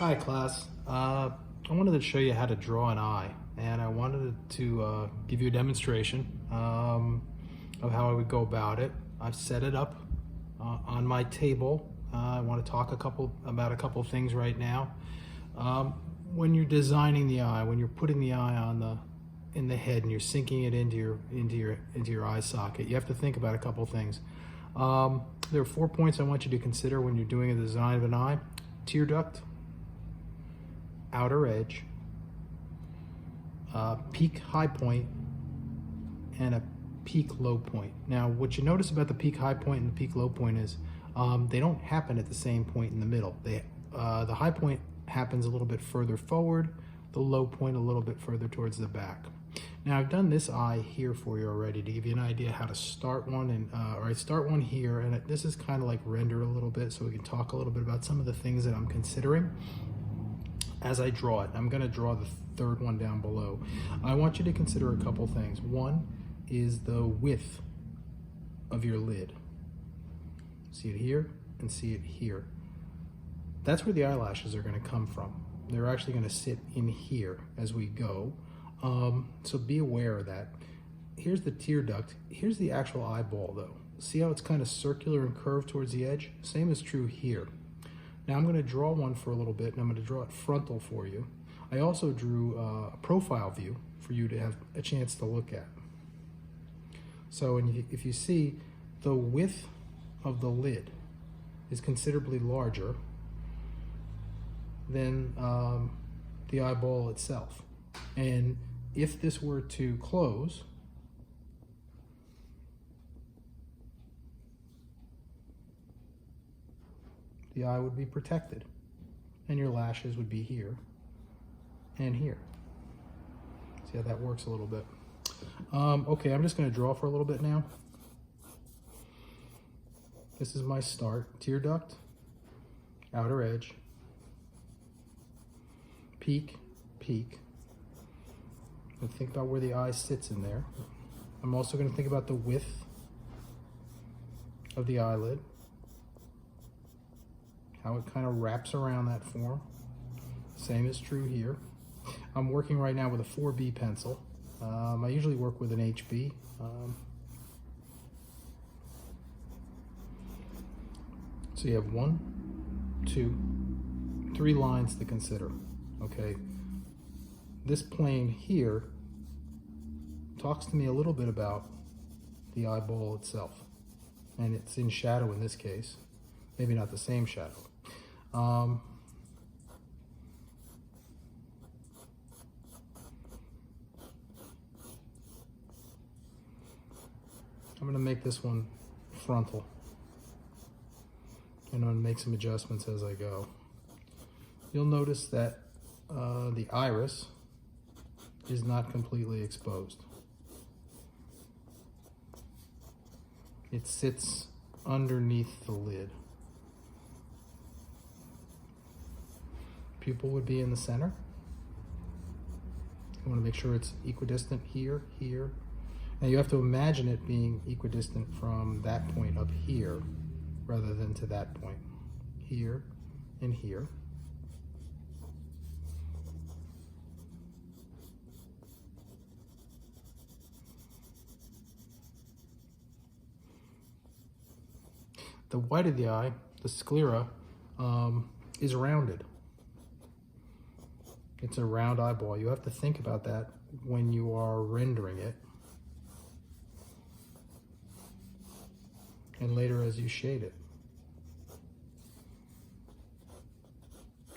Hi class. I wanted to show you how to draw an eye, and I wanted to give you a demonstration of how I would go about it. I've set it up on my table. I want to talk about a couple things right now. When you're designing the eye, when you're putting the eye in the head and you're sinking it into your eye socket, you have to think about a couple things. There are 4 points I want you to consider when you're doing a design of an eye: tear duct, outer edge, peak high point, and a peak low point. Now, what you notice about the peak high point and the peak low point is they don't happen at the same point in the middle. The high point happens a little bit further forward, the low point a little bit further towards the back. Now, I've done this eye here for you already to give you an idea how to start one, and I start one here, and this is kind of like render a little bit so we can talk a little bit about some of the things that I'm considering as I draw it. I'm going to draw the third one down below. I want you to consider a couple things. One is the width of your lid. See it here and see it here. That's where the eyelashes are going to come from. They're actually going to sit in here as we go. So be aware of that. Here's the tear duct. Here's the actual eyeball though. See how it's kind of circular and curved towards the edge? Same is true here. Now I'm going to draw one for a little bit, and I'm going to draw it frontal for you. I also drew a profile view for you to have a chance to look at. So if you see, the width of the lid is considerably larger than the eyeball itself. And if this were to close, the eye would be protected, and your lashes would be here and here. See how that works a little bit. Okay, I'm just going to draw for a little bit now. This is my start: tear duct, outer edge, peak, peak. And think about where the eye sits in there. I'm also going to think about the width of the eyelid, how it kind of wraps around that form. Same is true here. I'm working right now with a 4B pencil. I usually work with an HB. So you have 1, 2, 3 lines to consider, okay? This plane here talks to me a little bit about the eyeball itself, and it's in shadow in this case. Maybe not the same shadow. I'm going to make this one frontal, and I'm going to make some adjustments as I go. You'll notice that the iris is not completely exposed. It sits underneath the lid. Pupil would be in the center. You want to make sure it's equidistant here, here. Now you have to imagine it being equidistant from that point up here rather than to that point. Here and here. The white of the eye, the sclera, is rounded. It's a round eyeball. You have to think about that when you are rendering it, and later as you shade it.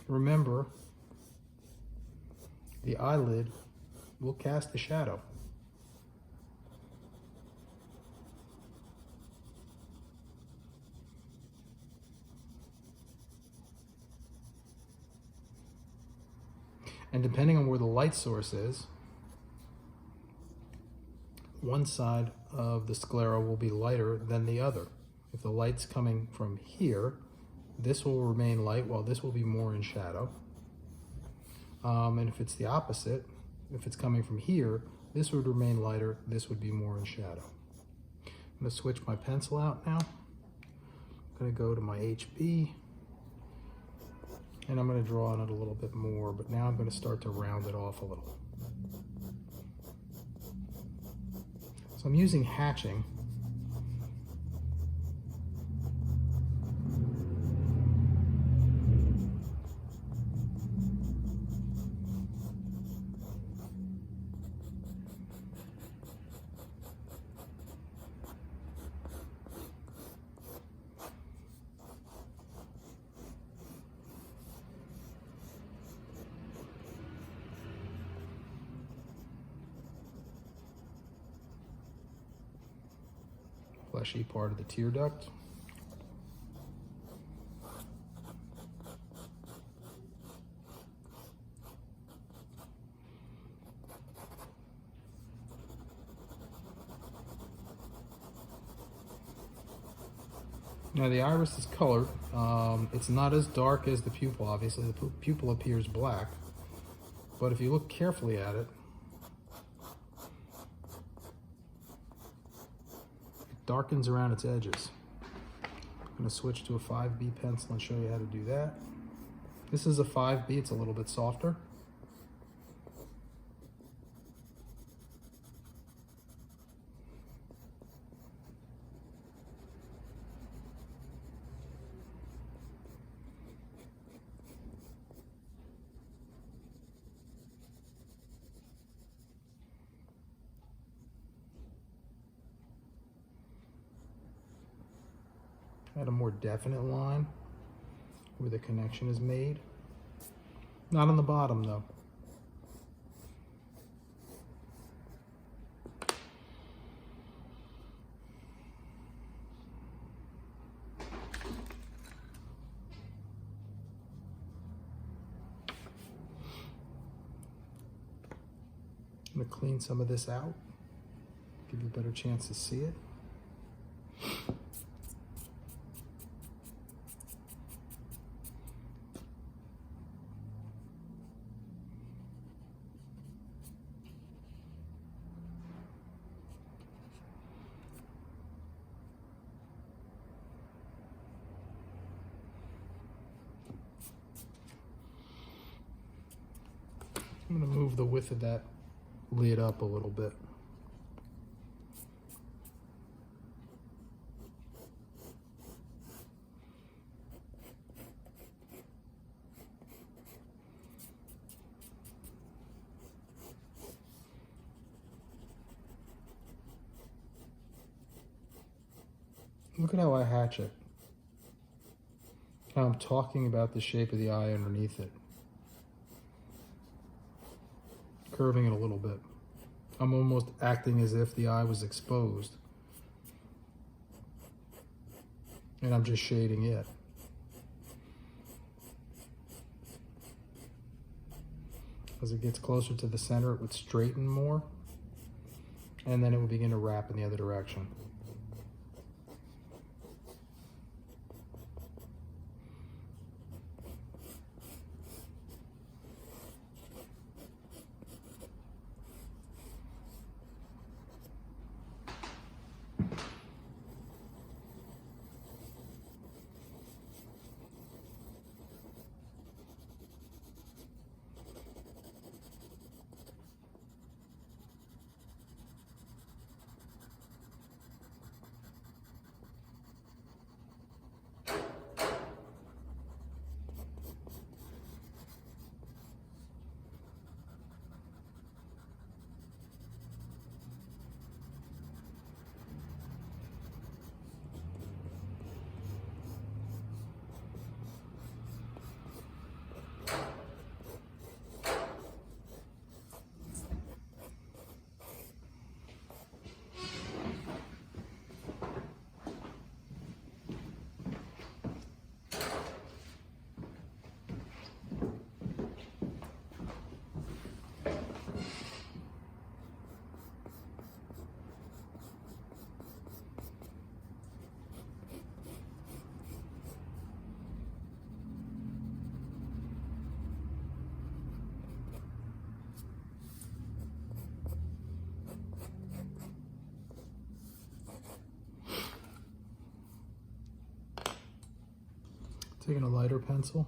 Remember, the eyelid will cast a shadow. And depending on where the light source is, one side of the sclera will be lighter than the other. If the light's coming from here, this will remain light while this will be more in shadow. And if it's the opposite, if it's coming from here, this would remain lighter, this would be more in shadow. I'm going to switch my pencil out now. I'm going to go to my HB. And I'm going to draw on it a little bit more, but now I'm going to start to round it off a little. So I'm using hatching. Fleshy part of the tear duct. Now the iris is colored. It's not as dark as the pupil, obviously. The pupil appears black. But if you look carefully at it, it darkens around its edges. I'm going to switch to a 5B pencil and show you how to do that. This is a 5B, it's a little bit softer. Add a more definite line where the connection is made. Not on the bottom though. I'm going to clean some of this out, give you a better chance to see it. I'm going to move the width of that lid up a little bit. Look at how I hatch it. How I'm talking about the shape of the eye underneath it. Curving it a little bit. I'm almost acting as if the eye was exposed. And I'm just shading it. As it gets closer to the center, it would straighten more. And then it would begin to wrap in the other direction. Taking a lighter pencil,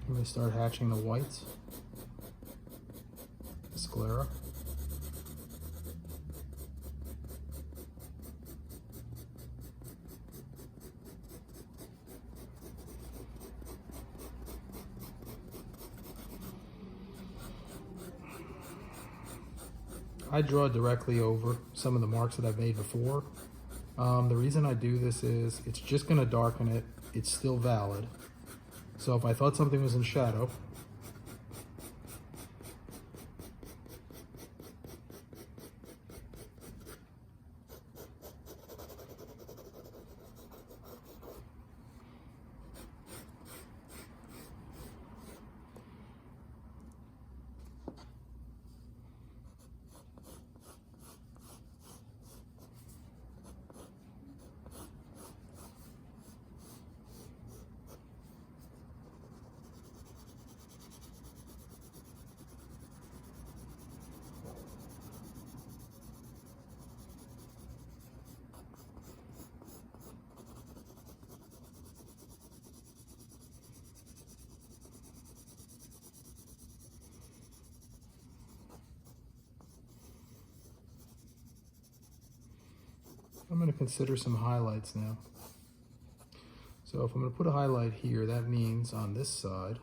I'm going to start hatching the whites, the sclera. I draw directly over some of the marks that I've made before. The reason I do this is it's just going to darken it. It's still valid. So if I thought something was in shadow, I'm going to consider some highlights now. So if I'm going to put a highlight here, that means on this side,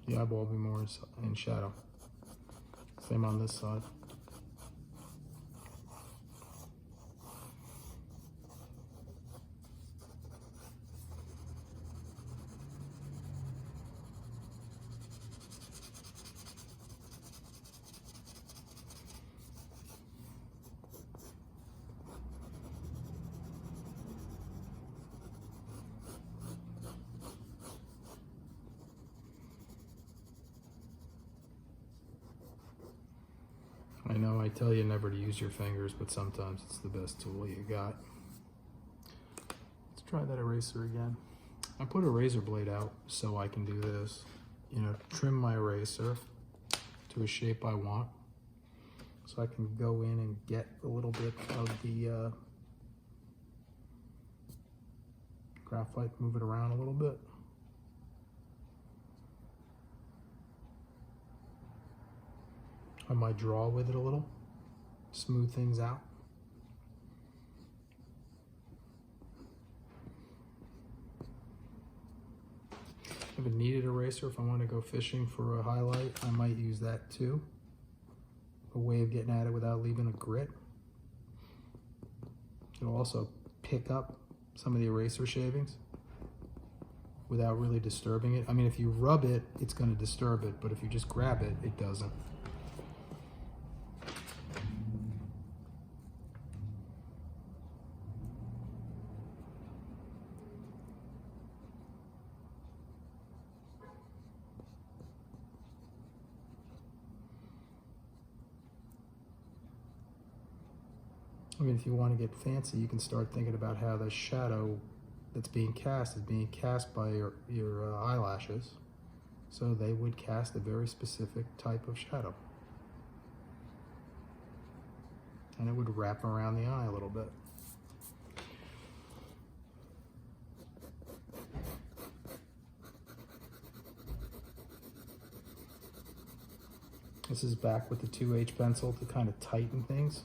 the eyeball will be more in shadow. Same on this side. I know I tell you never to use your fingers, but sometimes it's the best tool you got. Let's try that eraser again. I put a razor blade out so I can do this. You know, trim my eraser to a shape I want. So I can go in and get a little bit of the graphite, move it around a little bit. I might draw with it a little, smooth things out. If a kneaded eraser, if I want to go fishing for a highlight, I might use that too. A way of getting at it without leaving a grit. It'll also pick up some of the eraser shavings without really disturbing it. I mean, if you rub it, it's going to disturb it, but if you just grab it, it doesn't. I mean, if you want to get fancy, you can start thinking about how the shadow that's being cast is being cast by your eyelashes. So they would cast a very specific type of shadow. And it would wrap around the eye a little bit. This is back with the 2H pencil to kind of tighten things.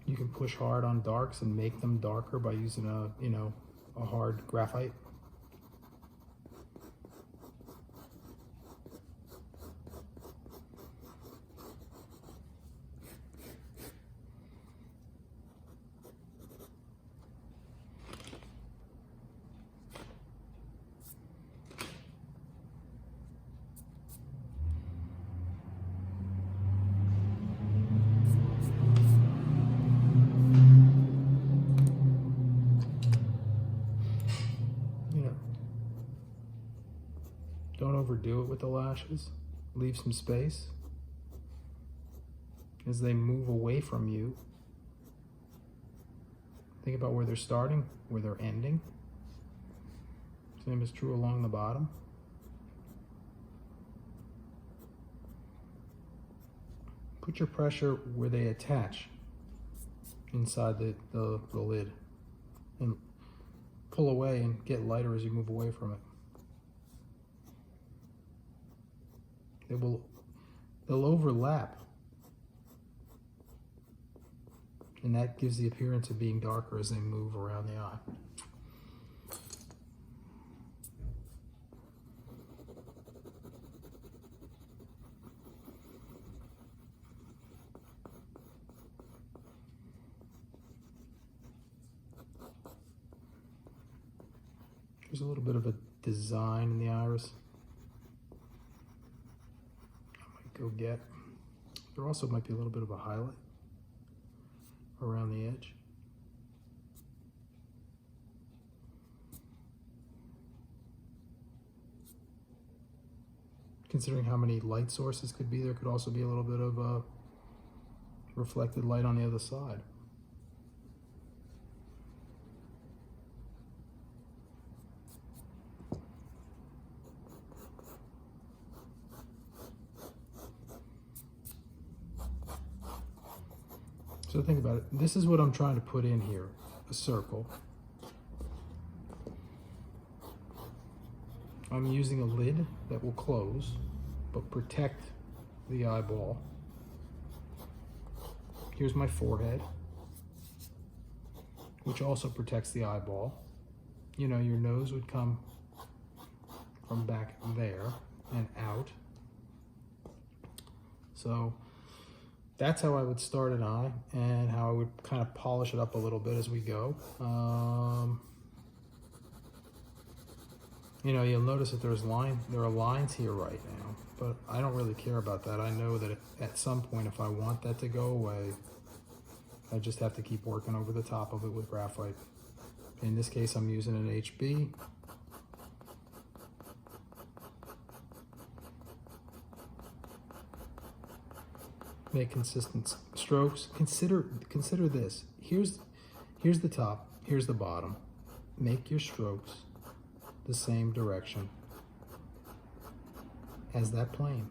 You can push hard on darks and make them darker by using a hard graphite. Don't overdo it with the lashes. Leave some space. As they move away from you, think about where they're starting, where they're ending. Same is true along the bottom. put your pressure where they attach inside the lid, and pull away and get lighter as you move away from it. They'll overlap, and that gives the appearance of being darker as they move around the eye. There's a little bit of a design in the iris I might go get. There also might be a little bit of a highlight around the edge. Considering how many light sources could be, there could also be a little bit of a reflected light on the other side. So think about it. This is what I'm trying to put in here, a circle. I'm using a lid that will close, but protect the eyeball. Here's my forehead, which also protects the eyeball. You know, your nose would come from back there and out. So that's how I would start an eye, and how I would kind of polish it up a little bit as we go. You know, you'll notice that there are lines here right now, but I don't really care about that. I know that at some point, if I want that to go away, I just have to keep working over the top of it with graphite. In this case, I'm using an HB. Make consistent strokes. Consider this. Here's the top, here's the bottom. Make your strokes the same direction as that plane.